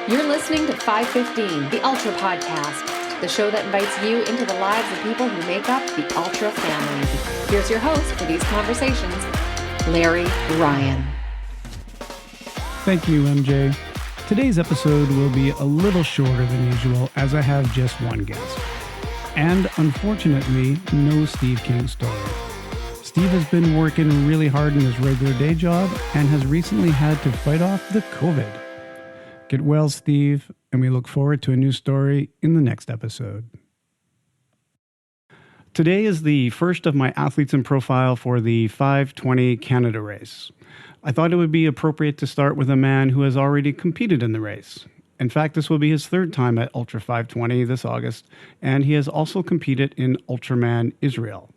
You're listening to 515, the Ultra Podcast, the show that invites you into the lives of people who make up the Ultra family. Here's your host for these conversations, Larry Ryan. Thank you, MJ. Today's episode will be a little shorter than usual as I have just one guest. And unfortunately, no Steve King story. Steve has been working really hard in his regular day job and has recently had to fight off the COVID. Get well, Steve, and we look forward to a new story in the next episode. Today is the first of my athletes in profile for the 520 Canada race. I thought it would be appropriate to start with a man who has already competed in the race. In fact, this will be his third time at Ultra 520 this August, and he has also competed in Ultraman Israel.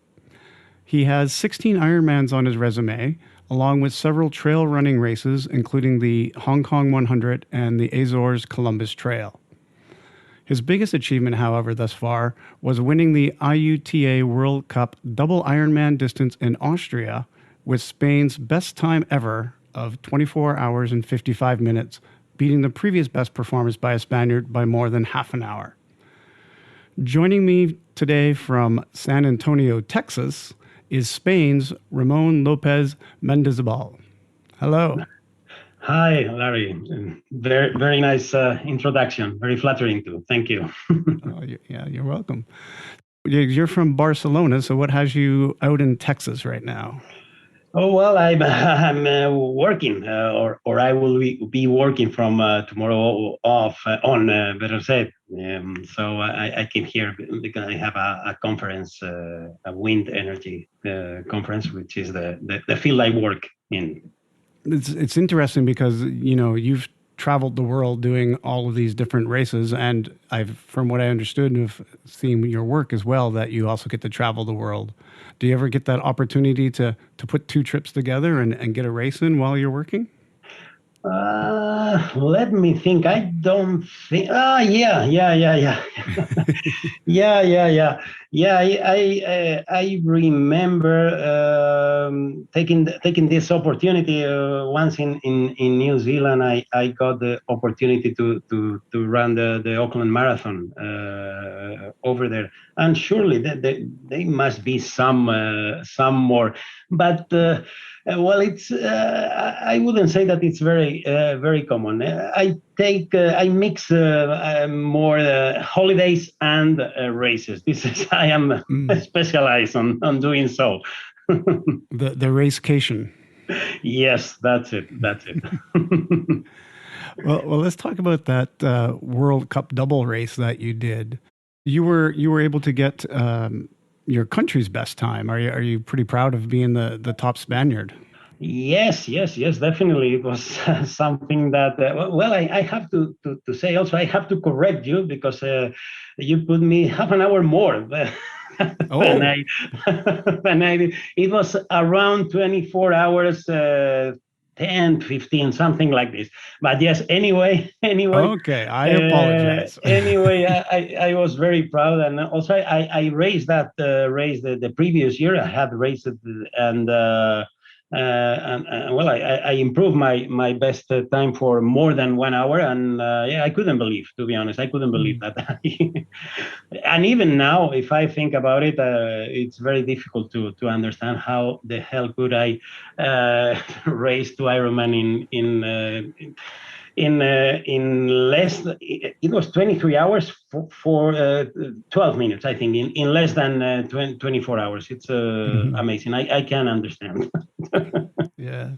He has 16 Ironmans on his resume, along with several trail running races, including the Hong Kong 100 and the Azores Columbus Trail. His biggest achievement, however, thus far, was winning the IUTA World Cup double Ironman distance in Austria with Spain's best time ever of 24 hours and 55 minutes, beating the previous best performance by a Spaniard by more than half an hour. Joining me today from San Antonio, Texas, is Spain's Ramon Lopez Mendizabal. Hello. Hi, Larry. Very, very nice introduction. Very flattering too. Thank you. You're welcome. You're from Barcelona, so what has you out in Texas right now? Oh well, I'm working, or I will be working from tomorrow off on, better said. So I came here because I have a conference, a wind energy conference, which is the field I work in. It's interesting because you've traveled the world doing all of these different races, and from what I understood and have seen your work as well, that you also get to travel the world. Do you ever get that opportunity to put two trips together and get a race in while you're working? Let me think. I don't think. Yeah. Yeah. I remember taking this opportunity once in New Zealand. I got the opportunity to run the Auckland Marathon over there, and surely they must be some more, but. Well, it's. I wouldn't say that it's very common. I mix more holidays and races. I am specialized on doing so. the racecation. Yes, that's it. Well, let's talk about that World Cup double race that you did. You were able to get your country's best time. Are you pretty proud of being the top Spaniard? Yes, definitely. It was something that, I have to say also, I have to correct you because you put me half an hour more than I did. It was around 24 hours, 10, 15, something like this. But yes, anyway. Okay, I apologize. Anyway, I was very proud, and also I raced that race the previous year. I had raced it, and I improved my best time for more than 1 hour, and I couldn't believe, to be honest, that. And even now, if I think about it, it's very difficult to understand how the hell could I race to Ironman in less. It was 23 hours for 12 minutes, I think, in less than 24 hours. It's amazing. I can understand. Yeah.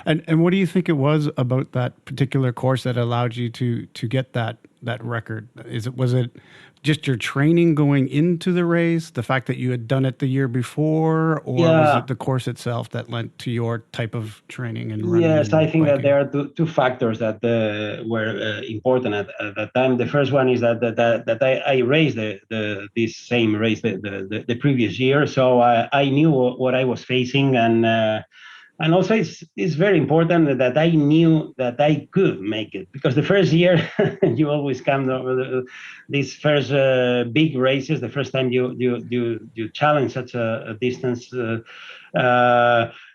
And what do you think it was about that particular course that allowed you to get that record? Was it just your training going into the race, the fact that you had done it the year before, or was it the course itself that led to your type of training and running? Yes, I think that there are two factors that were important at that time. The first one is that I raced this same race the previous year, so I knew what I was facing, and And also, it's very important that I knew that I could make it, because the first year you always come over these first big races. The first time you challenge such a distance.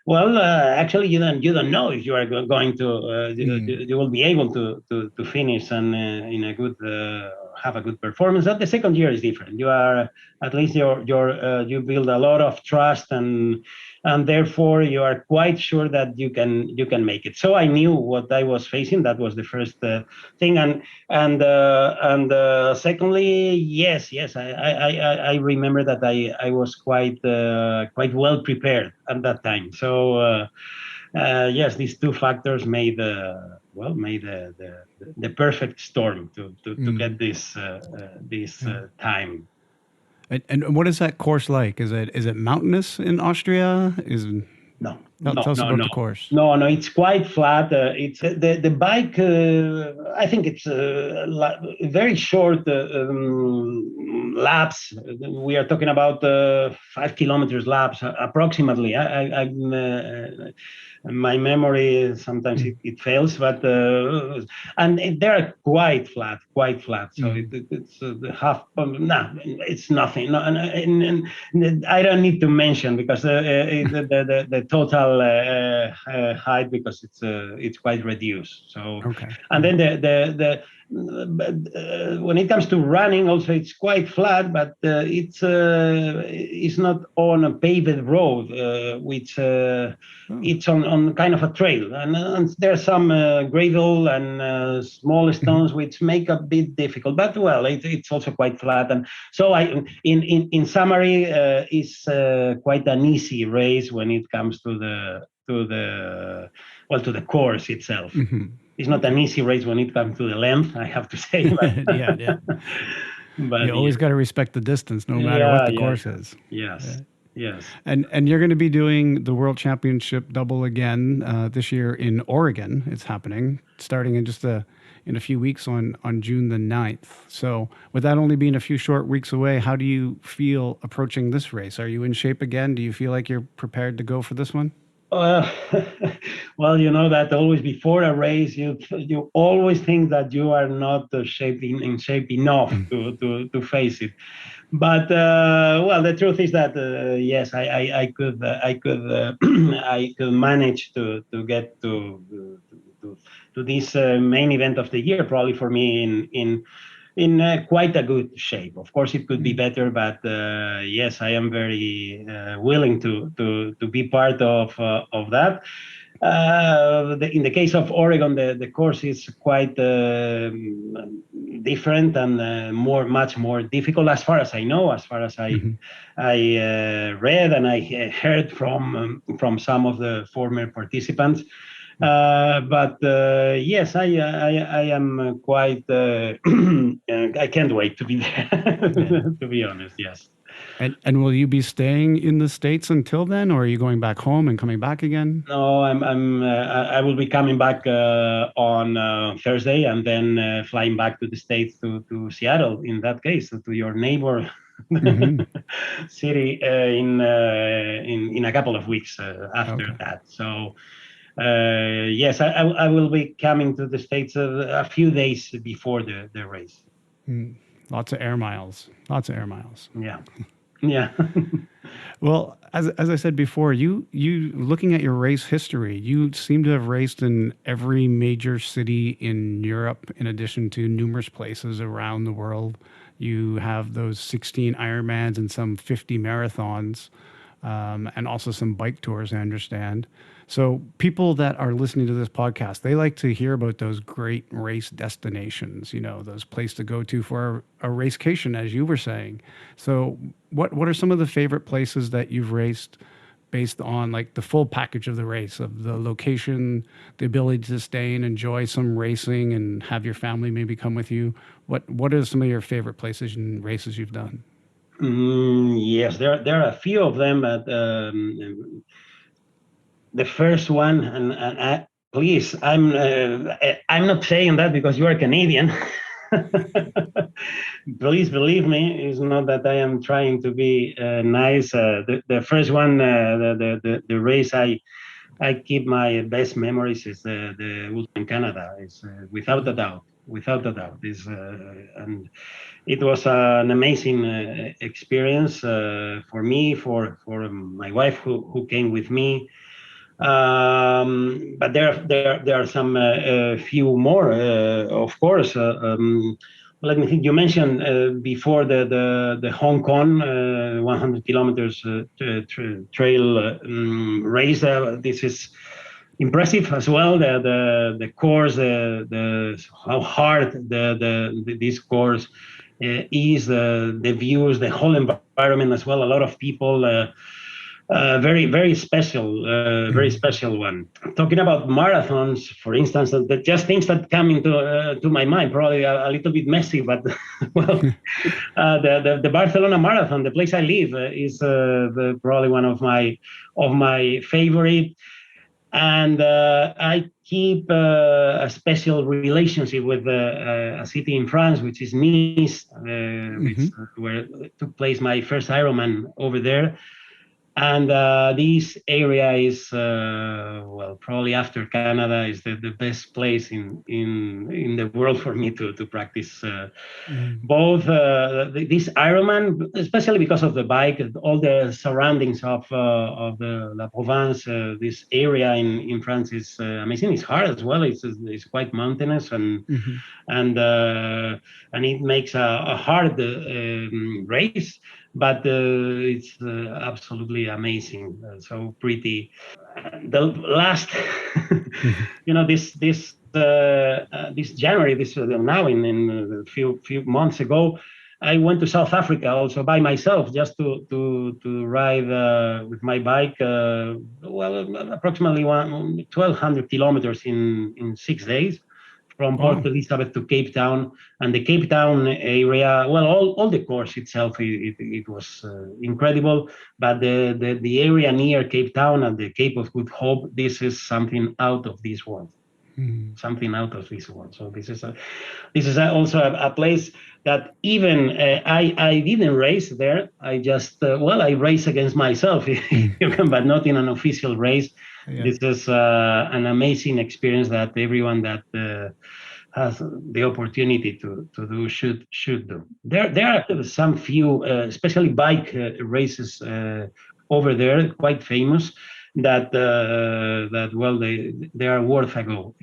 Actually, you don't know if you are going to you will be able to finish and in a good have a good performance. But the second year is different. You are at least you build a lot of trust, and therefore you are quite sure that you can make it. So I knew what I was facing. That was the first thing, and secondly, yes, I remember that I was quite well prepared at that time. So yes, these two factors made the perfect storm to get this time. And what is that course like? Is it mountainous in Austria? No, tell us about the course. No, it's quite flat. It's the bike. I think it's very short laps. We are talking about 5 kilometers laps approximately. My memory sometimes it fails, but and they're quite flat. So it's half. No, it's nothing. No, and I don't need to mention, because the total height, because it's quite reduced. So okay. And then the when it comes to running, also it's quite flat, but it's not on a paved road, which it's on kind of a trail, and there's some gravel and small stones which make a bit difficult. But well, it's also quite flat, and so in summary, it's quite an easy race when it comes to the course itself. Mm-hmm. It's not an easy race when it comes to the length, I have to say. But yeah. But you always got to respect the distance, no matter what the course is. Yes. Yes. And you're going to be doing the World Championship double again this year in Oregon. It's happening starting in in a few weeks on June the 9th. So with that only being a few short weeks away, how do you feel approaching this race? Are you in shape again? Do you feel like you're prepared to go for this one? Well, you know that always before a race, you always think that you are not in shape enough to face it. But well, the truth is that yes, I could I could manage to get to this main event of the year, probably for me in quite a good shape. Of course, it could be better, but yes, I am very willing to be part of that. In the case of Oregon, the course is quite different and much more difficult, as far as I know, as far as I read and I heard from some of the former participants. But yes, I am quite. I can't wait to be there. To be honest, yes. And will you be staying in the States until then, or are you going back home and coming back again? No, I will be coming back on Thursday, and then flying back to the States to Seattle. In that case, to your neighbor city in a couple of weeks after that. So. Yes, I will be coming to the States a few days before the race. Lots of air miles. Yeah. Well, as I said before, you looking at your race history, you seem to have raced in every major city in Europe, in addition to numerous places around the world. You have those 16 Ironmans and some 50 marathons, and also some bike tours, I understand. So people that are listening to this podcast, they like to hear about those great race destinations, those places to go to for a racecation, as you were saying. So what are some of the favorite places that you've raced based on like the full package of the race, of the location, the ability to stay and enjoy some racing and have your family maybe come with you? What are some of your favorite places and races you've done? Yes, there are a few of them, but the first one, and please, I'm not saying that because you are Canadian. Please believe me, it's not that I am trying to be nice. The first one, the race I I keep my best memories is the Ultraman Canada. Is without a doubt, is and it was an amazing experience for me, for my wife who came with me. But there are some few more, of course. Let me think. You mentioned before the Hong Kong 100 kilometers trail race. This is impressive as well. The course, the how hard this course is, the views, the whole environment as well. A lot of people. Very special, very special one. Talking about marathons, for instance, just things that come into to my mind, probably a little bit messy, but well, the Barcelona Marathon, the place I live, is probably one of my favorite. And I keep a special relationship with a city in France, which is Nice, which, where took place my first Ironman over there. And this area is, well, probably after Canada, is the best place in the world for me to practice both this Ironman, especially because of the bike, all the surroundings of the La Provence. This area in France is amazing. It's hard as well. It's quite mountainous, and it makes a hard race, but it's absolutely amazing. So pretty. The last, this January, this now in a few months ago, I went to South Africa also by myself, just to ride with my bike. Approximately 1,200 kilometers in 6 days, from Port Elizabeth to Cape Town. And the Cape Town area, well, all the course itself, it was incredible. But the area near Cape Town and the Cape of Good Hope, this is something out of this world. Something out of this world. So this is also a place that even I didn't race there. I just I race against myself, but not in an official race. Yeah. This is an amazing experience that everyone that has the opportunity to do should do. There are some few, especially bike races over there, quite famous, that they are worth a go.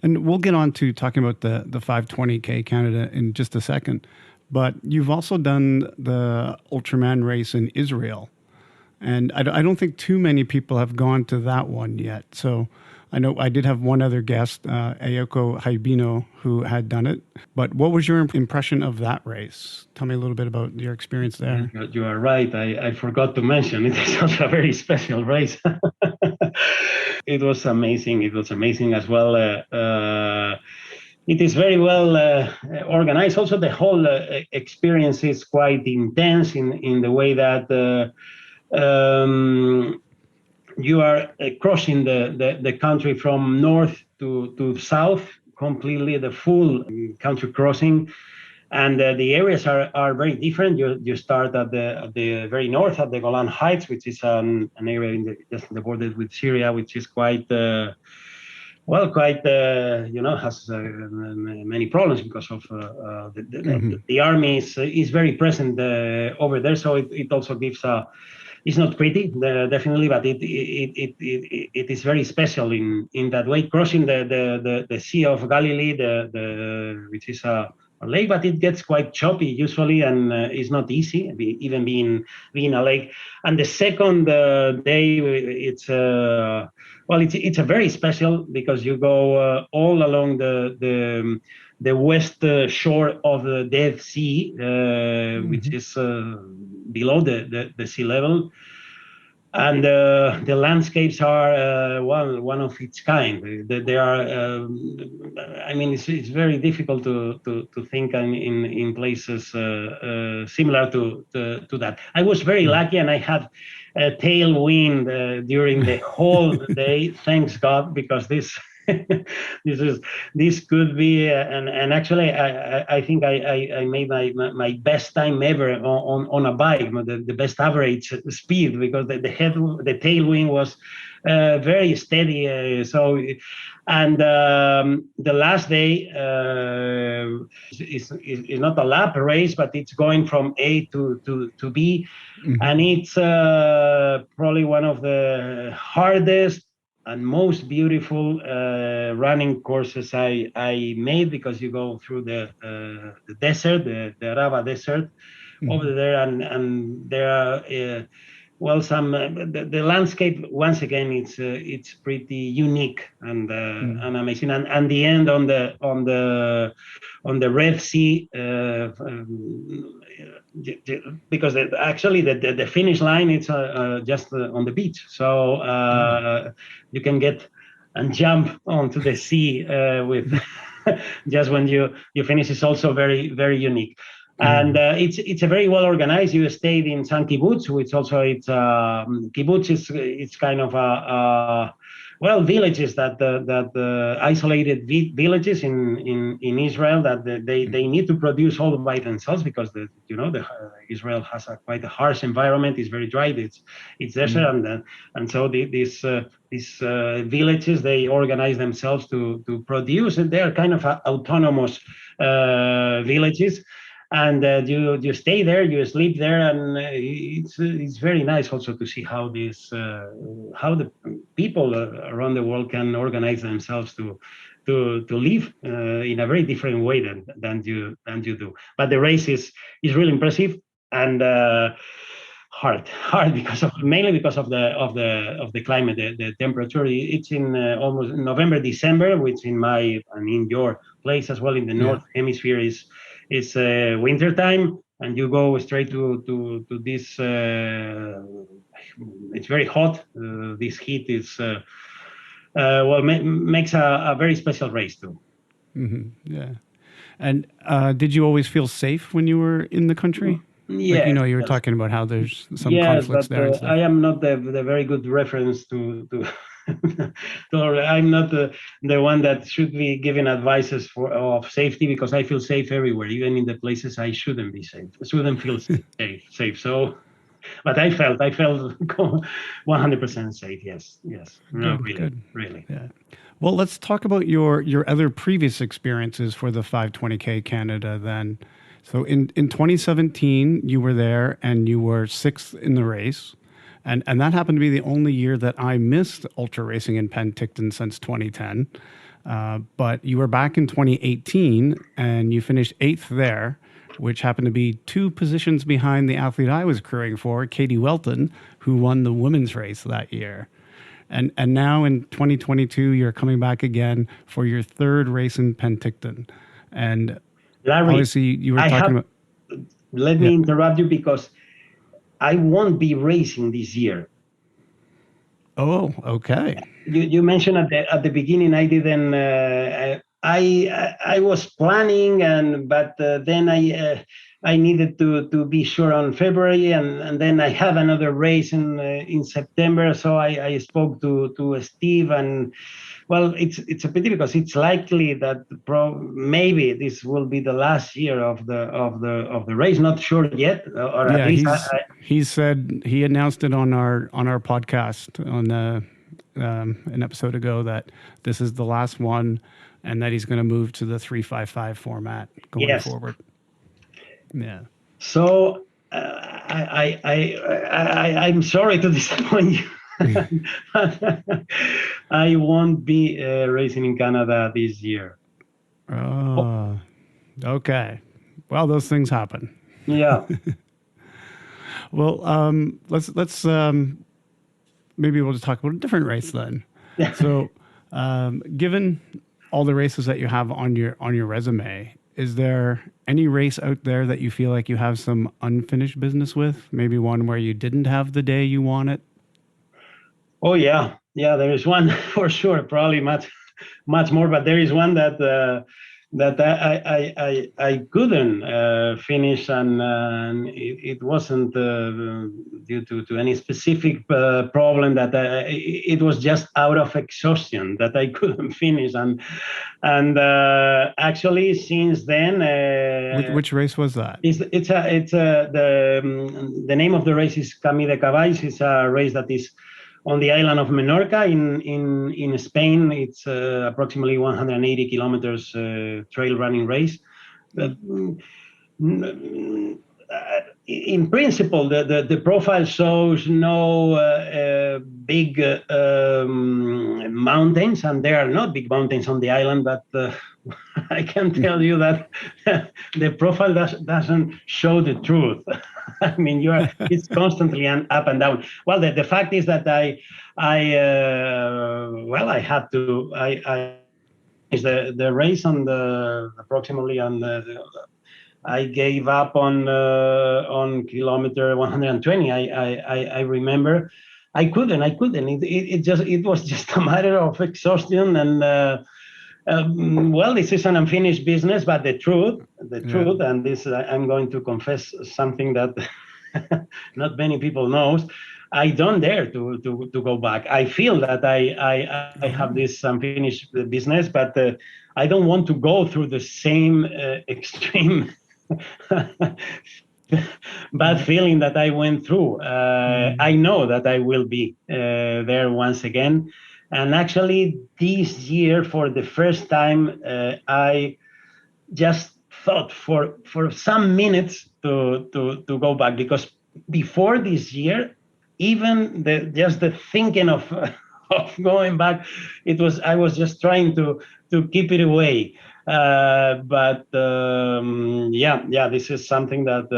And we'll get on to talking about the 520K Canada in just a second. But you've also done the Ultraman race in Israel. And I don't think too many people have gone to that one yet. So I know I did have one other guest, Eiko, Hibino, who had done it. But what was your impression of that race? Tell me a little bit about your experience there. You are right. I forgot to mention it is also a very special race. It was amazing. It was amazing as well. It is very well organized. Also, the whole experience is quite intense in the way that you are crossing the country from north to south, completely, the full country crossing. And the areas are very different. You start at the very north, at the Golan Heights, which is an area just in the border with Syria, which is quite has many problems because of the army is very present over there. So it also gives it's not pretty, definitely, but it is very special in that way. Crossing the Sea of Galilee, which is a lake, but it gets quite choppy usually, and it's not easy, even being a lake. And the second day, it's a very special, because you go all along the west shore of the Dead Sea, which is below the sea level. And the landscapes are one of its kind. They are, it's very difficult to think in places similar to that. I was very lucky, and I had a tailwind during the whole day. Thanks God, because this this could be, and actually, I think I made my best time ever on a bike, the best average speed, because the tailwind was very steady. And the last day is not a lap race, but it's going from A to B, and it's probably one of the hardest and most beautiful running courses I made, because you go through the desert, the Araba Desert over there, and there are some the landscape once again it's pretty unique and amazing, and the end on the Red Sea, because actually the finish line it's just on the beach, so you can get and jump onto the sea with just when you finish. Is also very, very unique. And it's a very well organized. You stayed in some kibbutz, which also kibbutz it's kind of villages that isolated villages in Israel that they need to produce all by themselves, because Israel has quite a harsh environment. It's very dry. It's desert, and so these villages, they organize themselves to produce, and they are kind of autonomous villages. And you stay there, you sleep there, and it's very nice also to see how the people around the world can organize themselves to live in a very different way than you do. But the race is really impressive and hard mainly because of the climate, the temperature. It's in almost November, December, which in your place as well in the North Hemisphere is winter time, and you go straight to this. It's very hot. This heat is makes a very special race too. Yeah. And did you always feel safe when you were in the country? Yeah, you were talking about how there's some conflicts there. And I am not the very good reference to I'm not the one that should be giving advices of safety, because I feel safe everywhere, even in the places I shouldn't be safe. I shouldn't feel safe. So, but I felt 100% safe. Yes. No, really. Yeah. Well, let's talk about your other previous experiences for the 520K Canada then. So in 2017, you were there and you were sixth in the race. And that happened to be the only year that I missed ultra racing in Penticton since 2010. But you were back in 2018 and you finished eighth there, which happened to be 2 positions behind the athlete I was crewing for, Katie Welton, who won the women's race that year. And now in 2022, you're coming back again for your 3rd race in Penticton. And Larry, obviously you were talking about... Let me interrupt you, because I won't be racing this year. Oh, okay. You mentioned at the beginning I didn't. I was planning, but then I needed to be sure on February, and then I have another race in September. So I spoke to Steve, and well, it's a pity, because it's likely that maybe this will be the last year of the race. Not sure yet, or at least he said, he announced it on our podcast on an episode ago, that this is the last one, and that he's going to move to the 355 format going forward. Yeah. So I'm sorry to disappoint you. I won't be racing in Canada this year. Oh, okay. Well, those things happen. Yeah. Well, let's maybe we'll just talk about a different race then. So, given all the races that you have on your resume, is there any race out there that you feel like you have some unfinished business with? Maybe one where you didn't have the day you want it? Oh yeah, there is one for sure. Probably much more, but there is one that that I couldn't finish, and it wasn't due to any specific problem. That it was just out of exhaustion that I couldn't finish, and actually since then. Which race was that? The name of the race is Camí de Cavalls. It's a race that is on the island of Menorca in Spain. It's approximately 180 kilometers trail running race. In principle, the profile shows no big mountains, and there are not big mountains on the island, but I can tell you that the profile doesn't show the truth. I mean, it's constantly up and down. Well, the fact is that I had to the race on approximately on I gave up on kilometer 120. I remember I couldn't. It was just a matter of exhaustion, and this is an unfinished business. But the truth, and this I'm going to confess something that not many people knows. I don't dare to go back. I feel that I have this unfinished business, but I don't want to go through the same extreme bad feeling that I went through. I know that I will be there once again. And actually, this year, for the first time, I just thought for some minutes to go back, because before this year, even the thinking of going back, I was just trying to keep it away. But this is something that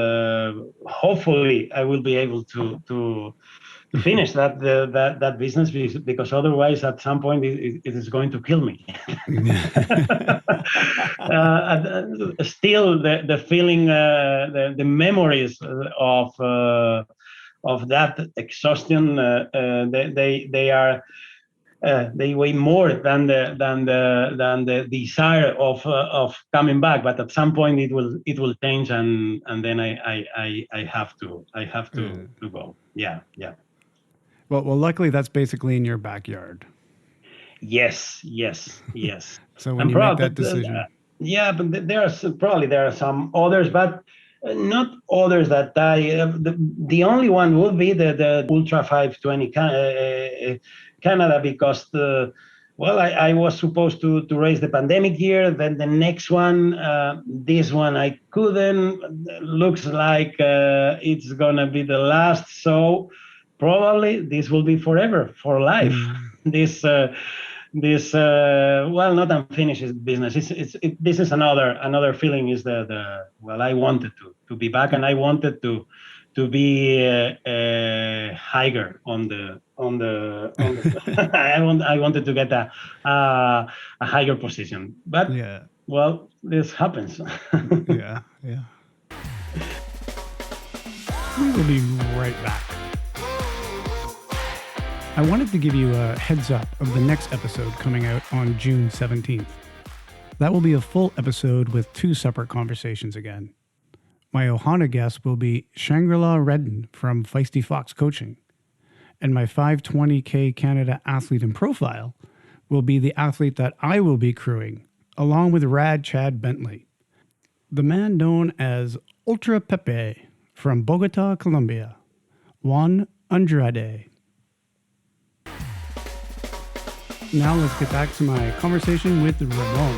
hopefully I will be able to finish that business, because otherwise at some point it is going to kill me. Still, the feeling, the memories of that exhaustion, they weigh more than the desire of coming back. But at some point it will change, and then I have to go. Yeah. Well, luckily that's basically in your backyard. Yes. So when you make that decision, but there are some others, but not others that the only one would be the Ultra 520 Canada, because I was supposed to race the pandemic year. Then the next one, this one I couldn't. Looks like it's gonna be the last. So probably this will be forever, for life. This not unfinished business. This is another feeling. Is I wanted to be back, and I wanted to be a hiker on the I wanted to get a higher position, but this happens. yeah. We will be right back. I wanted to give you a heads up of the next episode coming out on June 17th. That will be a full episode with 2 separate conversations again. My Ohana guest will be Shangri-La Redden from Feisty Fox Coaching. And my 520K Canada athlete in profile will be the athlete that I will be crewing, along with Rad Chad Bentley. The man known as Ultra Pepe from Bogota, Colombia, Juan Andrade. Now let's get back to my conversation with Ramon.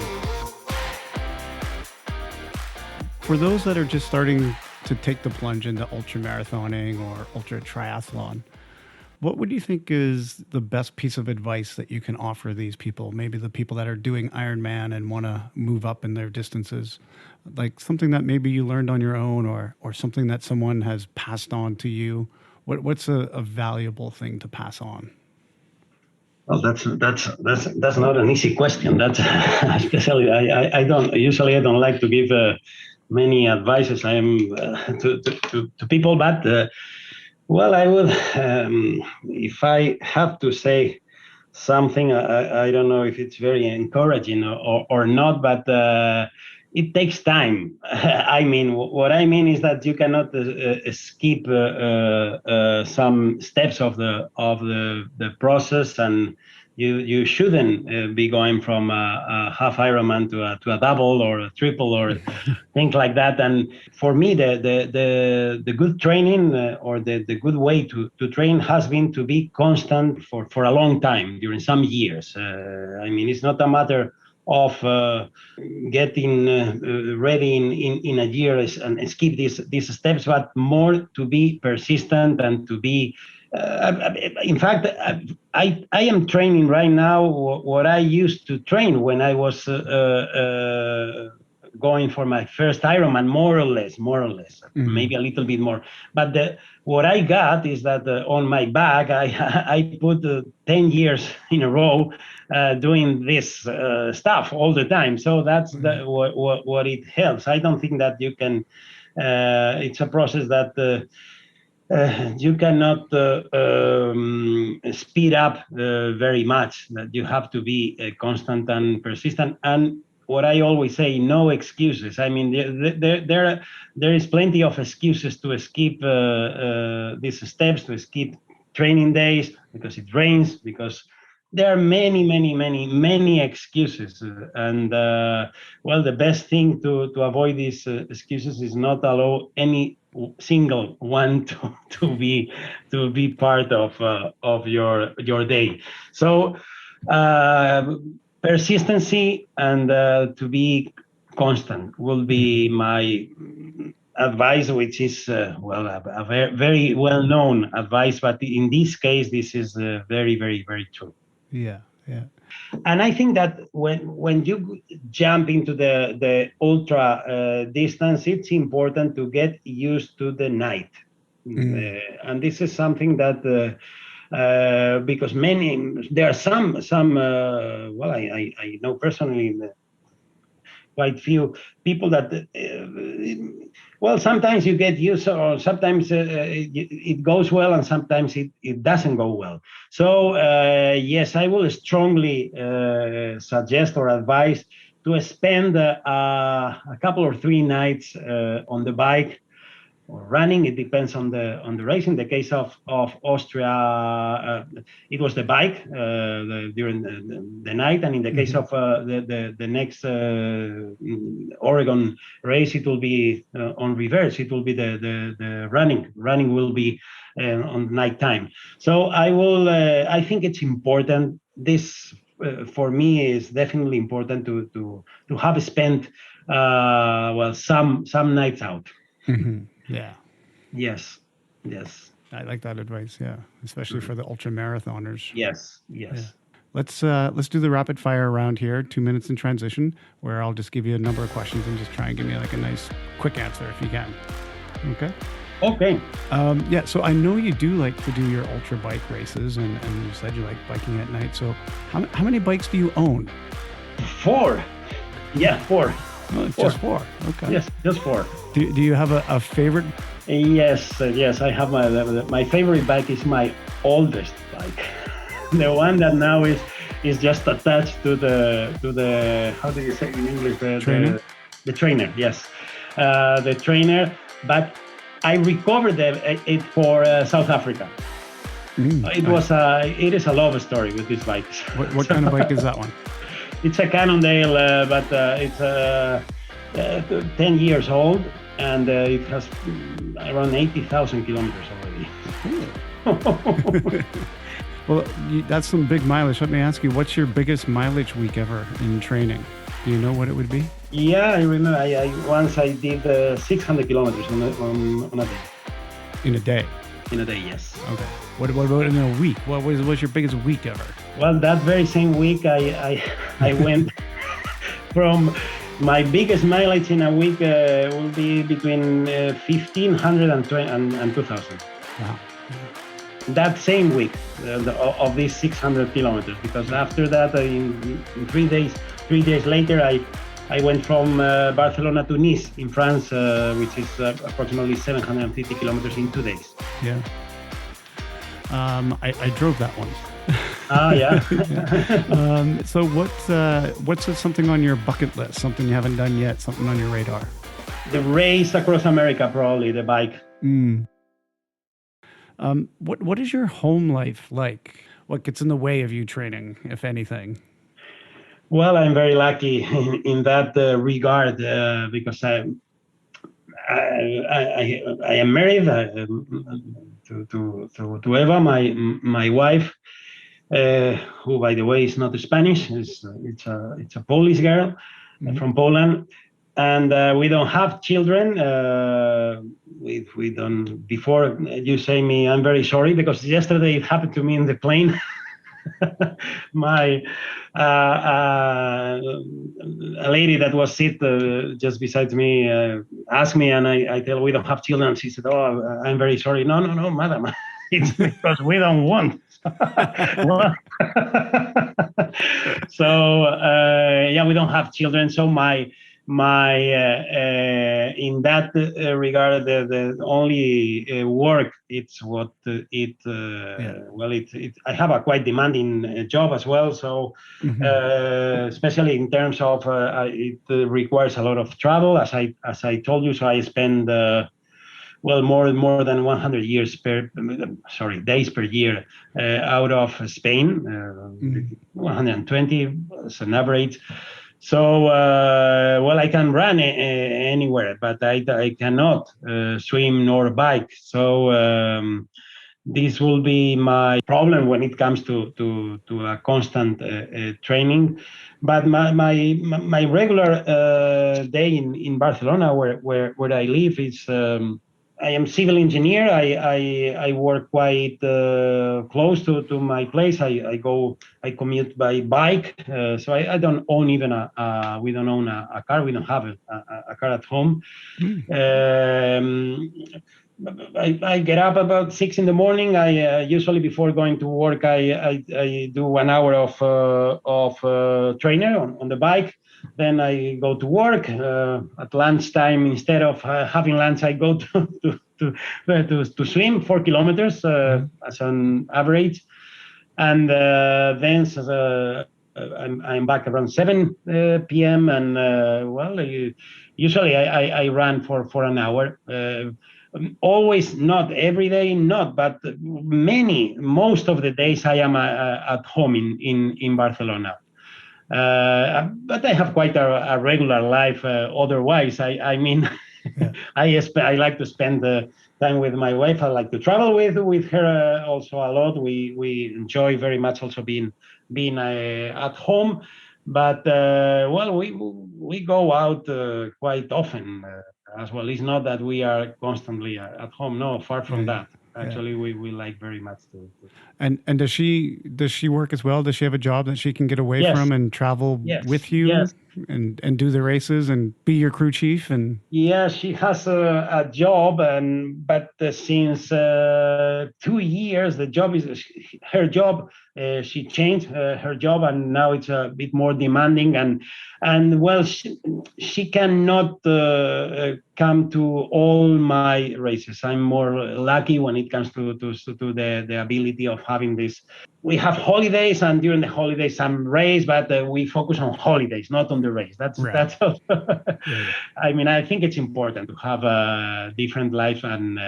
For those that are just starting to take the plunge into ultramarathoning or ultra triathlon, what would you think is the best piece of advice that you can offer these people? Maybe the people that are doing Ironman and want to move up in their distances, like something that maybe you learned on your own, or something that someone has passed on to you. What's a valuable thing to pass on? Well, that's not an easy question. That's especially I don't like to give many advices. I am to people, but I would if I have to say something. I don't know if it's very encouraging or not, but it takes time. I mean, what I mean is that you cannot skip some steps of the process, and you shouldn't be going from a half Ironman to a double or a triple or things like that. And for me, the good training or the good way to train has been to be constant for a long time during some years. I mean, it's not a matter of getting ready in a year and skip these steps, but more to be persistent and to be. In fact, I am training right now what I used to train when I was going for my first Ironman, more or less, maybe a little bit more. But what I got is that on my back, I put 10 years in a row doing this stuff all the time. So that's what it helps. I don't think that you can. It's a process that. You cannot speed up very much. That you have to be constant and persistent. And what I always say, no excuses. I mean, there is plenty of excuses to skip these steps, to skip training days because it rains, because there are many excuses. And well, the best thing to avoid these excuses is not allow any single one to be part of your day. So persistency and to be constant will be my advice, which is a very well known advice, but in this case, this is very true. Yeah. And I think that when you jump into the ultra distance, it's important to get used to the night. And this is something that because there are some well, I know personally quite few people that well, sometimes you get used, or sometimes it goes well, and sometimes it doesn't go well. So yes, I will strongly suggest or advise to spend a couple or 3 nights on the bike or running. It depends on the race. In the case of Austria, it was the bike during the night, and in the case of the next Oregon race, it will be on reverse. It will be the running. Running will be on nighttime. So I think it's important. This for me is definitely important to have spent well some nights out. Yeah. Yes. I like that advice. Yeah, especially for the ultra marathoners. Yes. Yeah. Let's do the rapid fire round here. 2 minutes in transition, where I'll just give you a number of questions and just try and give me like a nice quick answer if you can. Okay. Yeah. So I know you do like to do your ultra bike races, and you said you like biking at night. So how many bikes do you own? 4. Yeah, 4. Oh, just 4. Okay. Yes, just 4. Do you have a favorite? Yes. I have my favorite bike is my oldest bike, the one that now is just attached to the how do you say in English, trainer? The trainer. Yes, the trainer. But I recovered it for South Africa. It is a love story with this bike. What kind of bike is that one? It's a Cannondale, but it's 10 years old, and it has around 80,000 kilometers already. Well, that's some big mileage. Let me ask you, what's your biggest mileage week ever in training? Do you know what it would be? Yeah, I remember. Once I did 600 kilometers on a day. In a day? In a day, yes. Okay. What about in a week? What was your biggest week ever? Well, that very same week, I went from my biggest mileage in a week will be between 1,500 and 2,000. Wow. That same week of these 600 kilometers, because after that, in 3 days later, I went from Barcelona to Nice in France, which is approximately 750 kilometers in 2 days. Yeah. I drove that one. Yeah. So what's something on your bucket list? Something you haven't done yet? Something on your radar? The race across America, probably the bike. What is your home life like? What gets in the way of you training, if anything? Well, I'm very lucky in that regard because I am married to Eva, my wife, who, by the way, is not Spanish. It's a Polish girl from Poland, and we don't have children. We don't. Before you say me, I'm very sorry because yesterday it happened to me in the plane. My a lady that was sit just beside me asked me, and I tell we don't have children. She said, "Oh, I'm very sorry." No, madam, it's because we don't want. So yeah, we don't have children. So my in that regard, the only work it's what well it I have a quite demanding job as well. So especially in terms of it requires a lot of travel, as I told you. So I spend well more than 100 days per year out of Spain, 120 as an average. So well, I can run anywhere, but I cannot swim nor bike. So this will be my problem when it comes to a constant training. But my regular day in Barcelona, where I live, is I am civil engineer. I work quite close to my place. I commute by bike. So I don't own even we don't own a car. We don't have a car at home. I get up about 6 in the morning. I usually before going to work, I do 1 hour of trainer on the bike. Then I go to work. At lunchtime, instead of having lunch, I go to swim 4 kilometers as an average, and then I'm back around 7 p.m. and well, usually I run for an hour. Always, not every day, but most of the days I am at home in Barcelona. But I have quite a regular life. Otherwise, I mean, yeah. I like to spend time with my wife. I like to travel with her also a lot. We enjoy very much also being at home. But well, we go out quite often as well. It's not that we are constantly at home. No, far from that. Actually, we like very much to. And does she work as well? Does she have a job that she can get away from and travel with you and do the races and be your crew chief? And yeah, she has a job, but since 2 years, the job is her job. She changed her job, and now it's a bit more demanding. And well, she cannot come to all my races. I'm more lucky when it comes to the ability of having this. We have holidays, and during the holidays some race, but we focus on holidays, not on the race. That's I mean, I think it's important to have a different life, and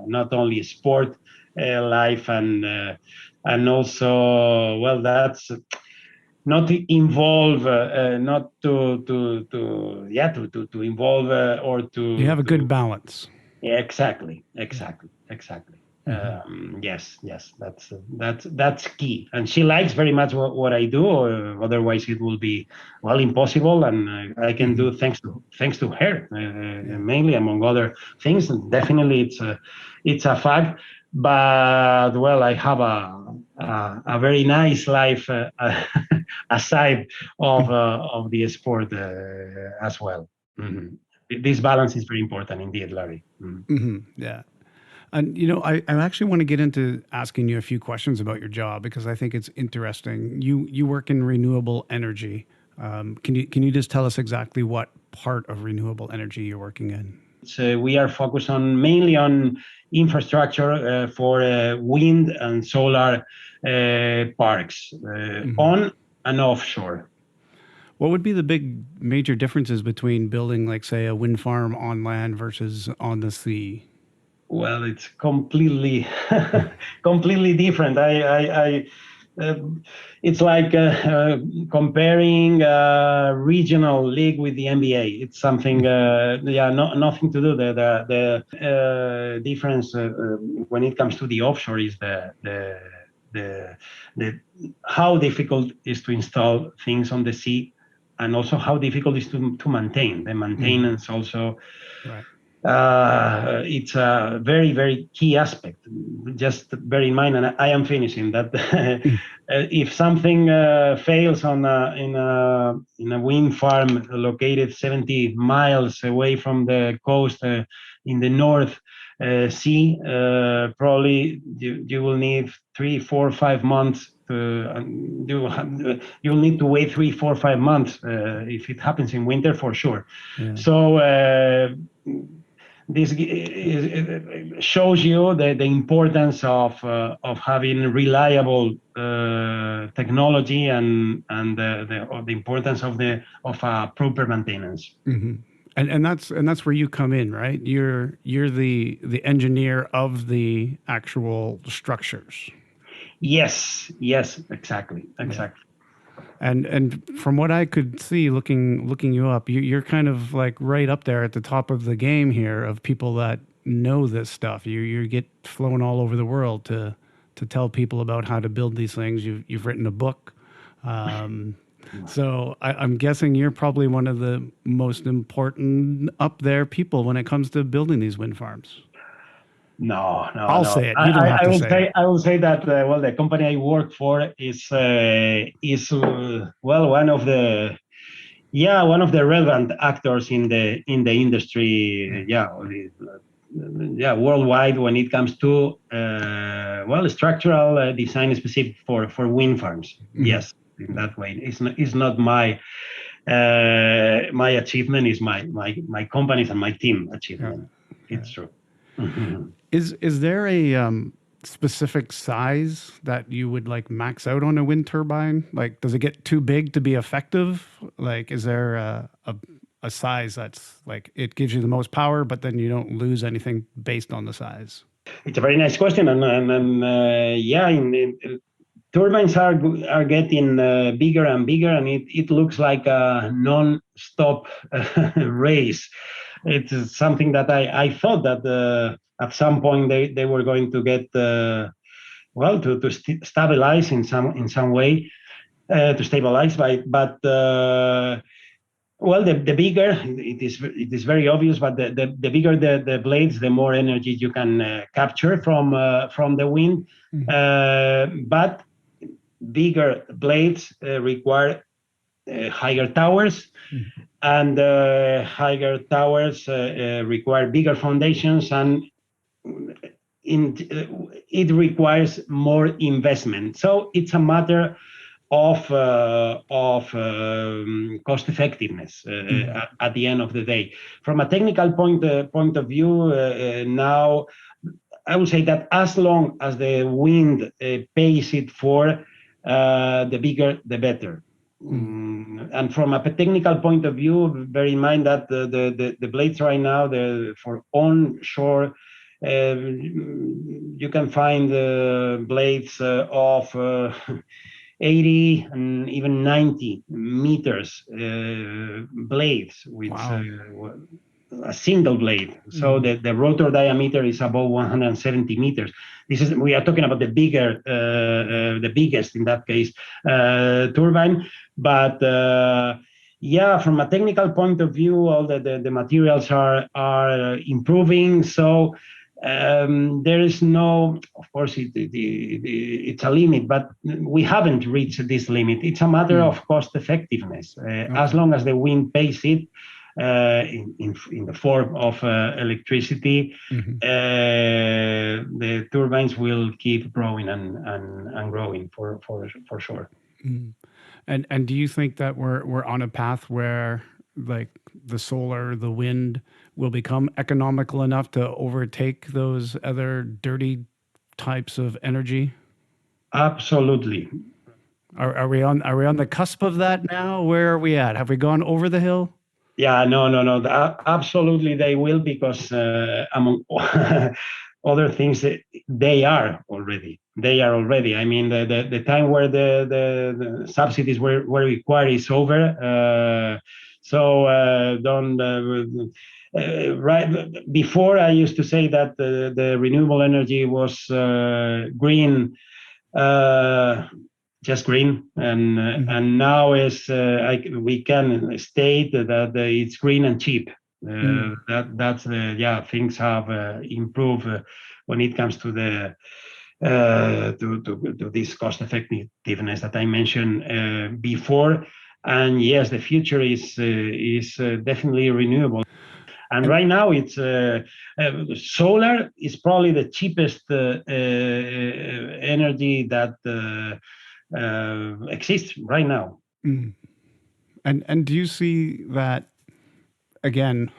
not only sport life, and also, well, that's not to involve, not to involve or to. You have a good balance. Yeah, exactly. Yes, that's key. And she likes very much what I do. Otherwise, it will be impossible. And I can do thanks to her, mainly among other things. And definitely, it's a fact. But well, I have a very nice life aside of the sport as well. This balance is very important indeed, Larry. Yeah. And, you know, I actually want to get into asking you a few questions about your job because I think it's interesting. You work in renewable energy. Can you just tell us exactly what part of renewable energy you're working in? So we are focused on mainly on infrastructure for wind and solar parks on and offshore. What would be the big major differences between building, like, say, a wind farm on land versus on the sea? Well, it's completely completely different. It's like comparing a regional league with the NBA. It's something, nothing to do. The difference when it comes to the offshore is the how difficult is to install things on the sea, and also how difficult is to maintain. The maintenance also. Right. It's a very, very key aspect. Just bear in mind, and I am finishing that. If something fails in a wind farm located 70 miles away from the coast in the North Sea, probably you will need 3, 4, 5 months. You'll need to wait 3, 4, 5 months if it happens in winter, for sure. Yeah. So this shows you the importance of having reliable technology and the importance of proper maintenance. Mm-hmm. And that's where you come in, right? You're the engineer of the actual structures. Yes, exactly. Yeah. And from what I could see, looking you up, you're kind of like right up there at the top of the game here of people that know this stuff. You get flown all over the world to tell people about how to build these things. You've written a book. So I'm guessing you're probably one of the most important up there people when it comes to building these wind farms. No. I'll say it. You don't have to say it. I will say that the company I work for is one of the relevant actors in the industry. Worldwide when it comes to structural design specific for wind farms. Mm-hmm. Yes, in that way, it's not my achievement. Is my company's and my team achievement. Yeah. It's true. Mm-hmm. Is there a specific size that you would like max out on a wind turbine? Like, does it get too big to be effective? Like, is there a size that's like it gives you the most power, but then you don't lose anything based on the size? It's a very nice question, turbines are getting bigger and bigger, and it looks like a non-stop race. It's something that I thought that at some point they were going to get to stabilize in some way, to stabilize, but the bigger it is very obvious, but the bigger the blades, the more energy you can capture from the wind. Mm-hmm. But bigger blades require higher towers, mm-hmm. and higher towers require bigger foundations, and it requires more investment. So it's a matter of cost effectiveness mm-hmm. at the end of the day. From a technical point of view, now I would say that as long as the wind pays it for, the bigger the better. Mm. And from a technical point of view, bear in mind that the blades right now, for onshore, you can find blades of 80 and even 90 meters blades with a single blade. So the rotor diameter is above 170 meters. We are talking about the biggest in that case turbine. But from a technical point of view, all the materials are improving. So there is no, of course, it's a limit, but we haven't reached this limit. It's a matter of cost effectiveness. As long as the wind pays it, in the form of electricity, mm-hmm. The turbines will keep growing and growing for sure. Mm. And do you think that we're on a path where like the solar, the wind, will become economical enough to overtake those other dirty types of energy? Absolutely. Are we on the cusp of that now? Where are we at? Have we gone over the hill? Yeah, no. Absolutely, they will, because among other things, they are already. They are already. I mean, the time where the subsidies were required is over. Don't. Right before, I used to say that the renewable energy was green. Just green, and now we can state that it's green and cheap. That's things have improved when it comes to the to this cost effectiveness that I mentioned before. And yes, the future is definitely renewable. And right now, it's solar is probably the cheapest energy that exists right now. And do you see that, again,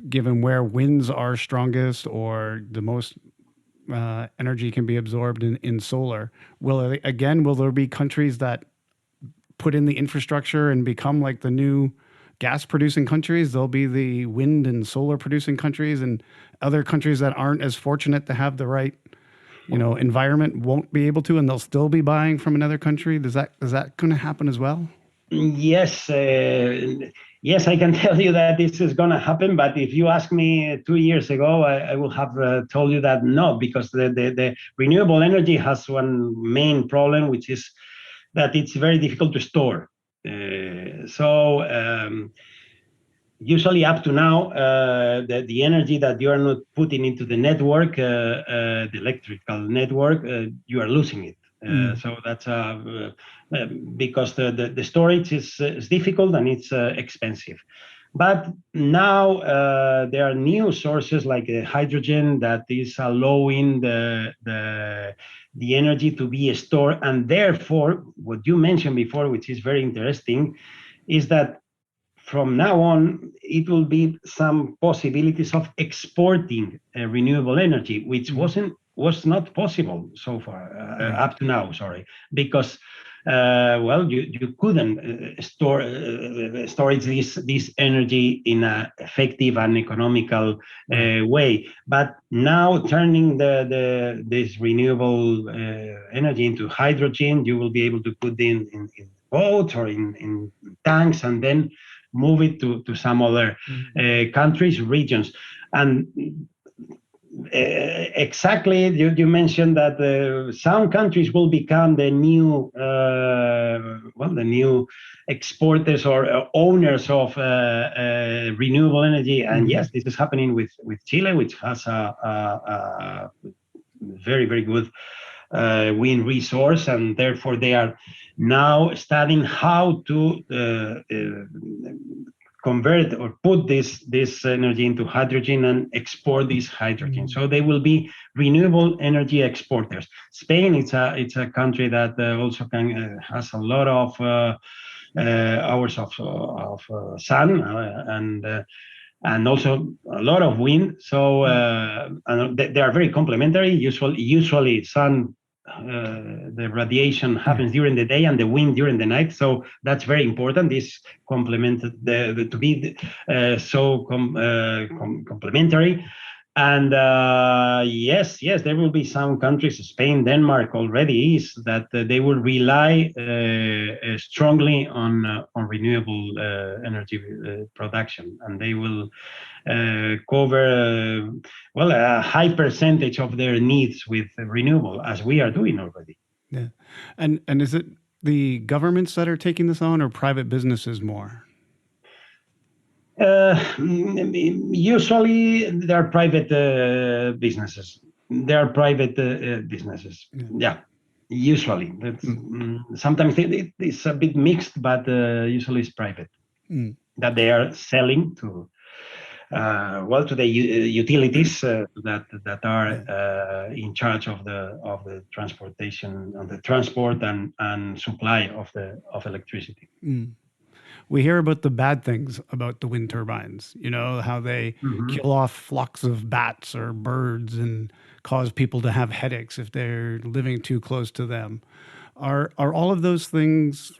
given where winds are strongest or the most energy can be absorbed in solar, will there be countries that put in the infrastructure and become like the new gas producing countries? There'll be the wind and solar producing countries, and other countries that aren't as fortunate to have the right environment won't be able to, and they'll still be buying from another country. Is that going to happen as well? Yes, yes, I can tell you that this is going to happen. But if you asked me 2 years ago, I will have told you that no, because the renewable energy has one main problem, which is that it's very difficult to store. Usually, up to now, the energy that you are not putting into the network, the electrical network, you are losing it. So that's because the storage is difficult and it's expensive. But now there are new sources like hydrogen that is allowing the energy to be stored. And therefore, what you mentioned before, which is very interesting, is that from now on, it will be some possibilities of exporting renewable energy, which was not possible so far, up to now, sorry, because you couldn't storage this energy in an effective and economical way. But now, turning this renewable energy into hydrogen, you will be able to put in boats or in tanks, and then move it to some other countries, regions. And exactly, you mentioned that some countries will become the new exporters or owners of renewable energy. And yes, this is happening with Chile, which has a very, very good wind resource, and therefore they are now studying how to convert or put this energy into hydrogen and export this hydrogen. So they will be renewable energy exporters. Spain, it's a country that also has a lot of hours of sun and also a lot of wind. So and they are very complementary. Usually sun, the radiation happens during the day and the wind during the night. So that's very important. This complemented to be so complementary. And yes, there will be some countries, Spain, Denmark already is, that they will rely strongly on renewable energy production, and they will cover a high percentage of their needs with renewable, as we are doing already. Yeah, and is it the governments that are taking this on, or private businesses more? Usually, they are private businesses. Yeah. Usually, sometimes it's a bit mixed, but usually it's private that they are selling to. To the utilities that are in charge of the transportation, of the transport and supply of electricity. we hear about the bad things about the wind turbines, how they kill off flocks of bats or birds and cause people to have headaches if they're living too close to them. Are all of those things,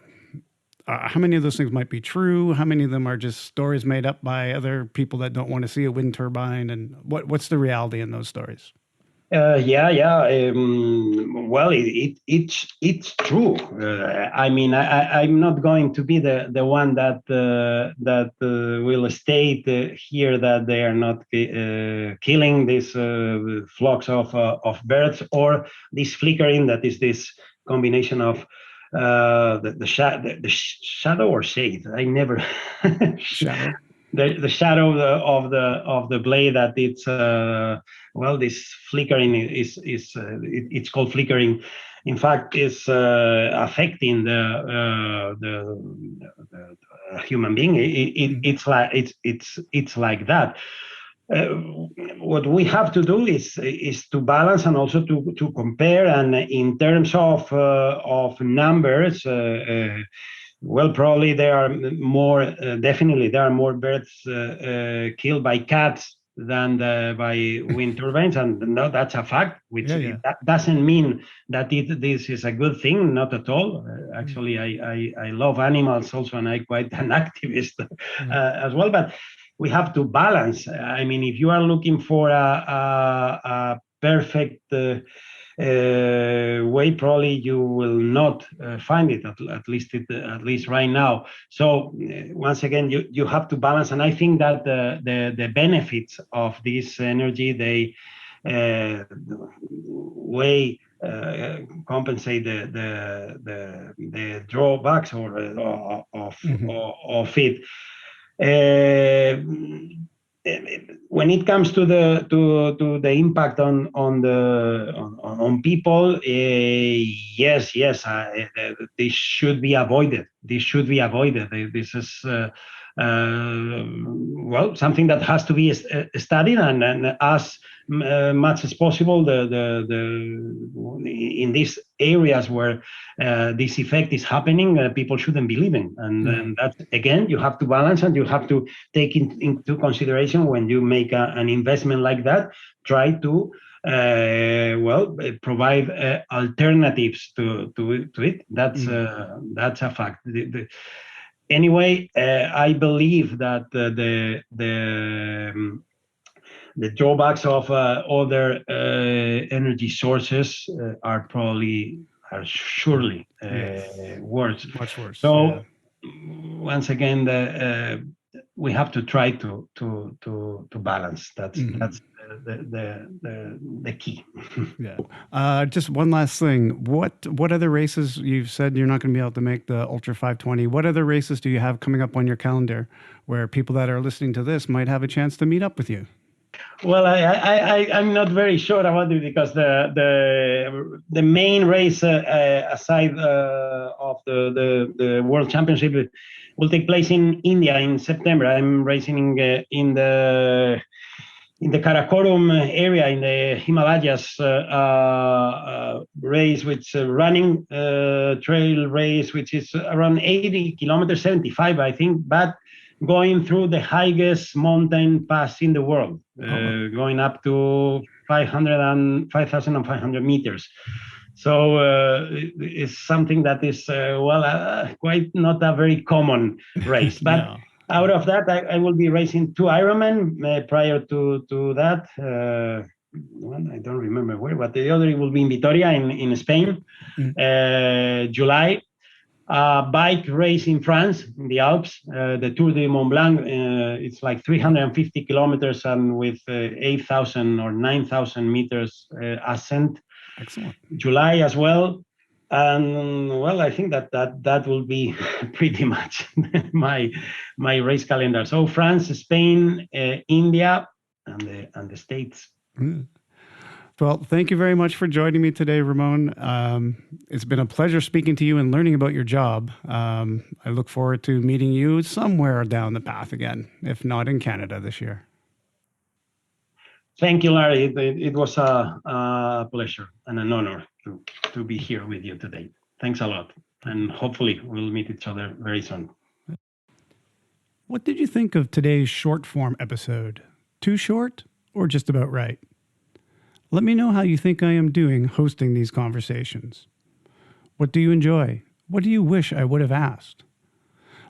how many of those things might be true? How many of them are just stories made up by other people that don't want to see a wind turbine? And what's the reality in those stories? Yeah. Well, it's true. I mean, I'm not going to be the one that will state here that they are not killing these flocks of birds, or this flickering that is this combination of the shadow or shade. I never Shadow. The shadow of the blade, that it's this flickering it's called flickering. In fact, is affecting the human being. It's like that. What we have to do is to balance and also to compare. And in terms of numbers, well, probably there are more. Definitely, there are more birds killed by cats than by wind turbines, and no, that's a fact. Which that doesn't mean that this is a good thing. Not at all. Actually, I love animals also, and I'm quite an activist as well. But we have to balance. I mean, if you are looking for a perfect way, probably you will not find it, at least right now. So once again, you have to balance, and I think that the benefits of this energy, they way compensate the drawbacks of it. When it comes to the impact on people, yes, this should be avoided. This is something that has to be studied, and as much as possible, in these areas where this effect is happening, people shouldn't be living. And that, again, you have to balance, and you have to take into consideration when you make an investment like that. Try to provide alternatives to it. That's a fact. Anyway, I believe that the drawbacks of other energy sources are surely worse. Much worse. So once again, we have to try to balance. That's the key. Just one last thing. What other races? You've said you're not going to be able to make the Ultra 520. What other races do you have coming up on your calendar where people that are listening to this might have a chance to meet up with you? Well, I'm not very sure about it, because the main race aside of the World Championship will take place in India in September. I'm racing in the Karakoram area in the Himalayas, race, which running trail race, which is around 80 kilometers, 75, I think, but going through the highest mountain pass in the world, going up to 5,500 meters. So it's something that is quite not a very common race. But no. Out of that, I will be racing 2 Ironman prior to that. One, I don't remember where, but the other will be in Vitoria in Spain, July. Bike race in France, in the Alps, the Tour de Mont Blanc. It's like 350 kilometers and with 8,000 or 9,000 meters ascent. Excellent. July as well. And well, I think that will be pretty much my race calendar. So France, Spain, India, and the States. Well, thank you very much for joining me today, Ramon. It's been a pleasure speaking to you and learning about your job. I look forward to meeting you somewhere down the path again, if not in Canada this year. Thank you, Larry. It was a pleasure and an honor to be here with you today. Thanks a lot. And hopefully we'll meet each other very soon. What did you think of today's short form episode? Too short or just about right? Let me know how you think I am doing hosting these conversations. What do you enjoy? What do you wish I would have asked?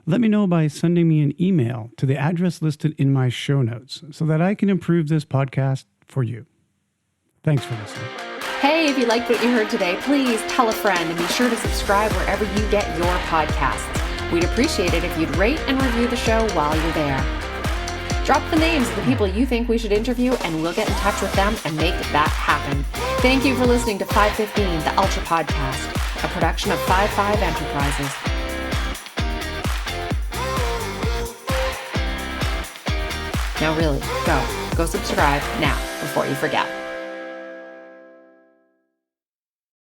Let me know by sending me an email to the address listed in my show notes so that I can improve this podcast for you. Thanks for listening. Hey, if you liked what you heard today, please tell a friend and be sure to subscribe wherever you get your podcasts. We'd appreciate it if you'd rate and review the show while you're there. Drop the names of the people you think we should interview and we'll get in touch with them and make that happen. Thank you for listening to 515, the Ultra Podcast, a production of 55 Enterprises. Now really, go subscribe now before you forget.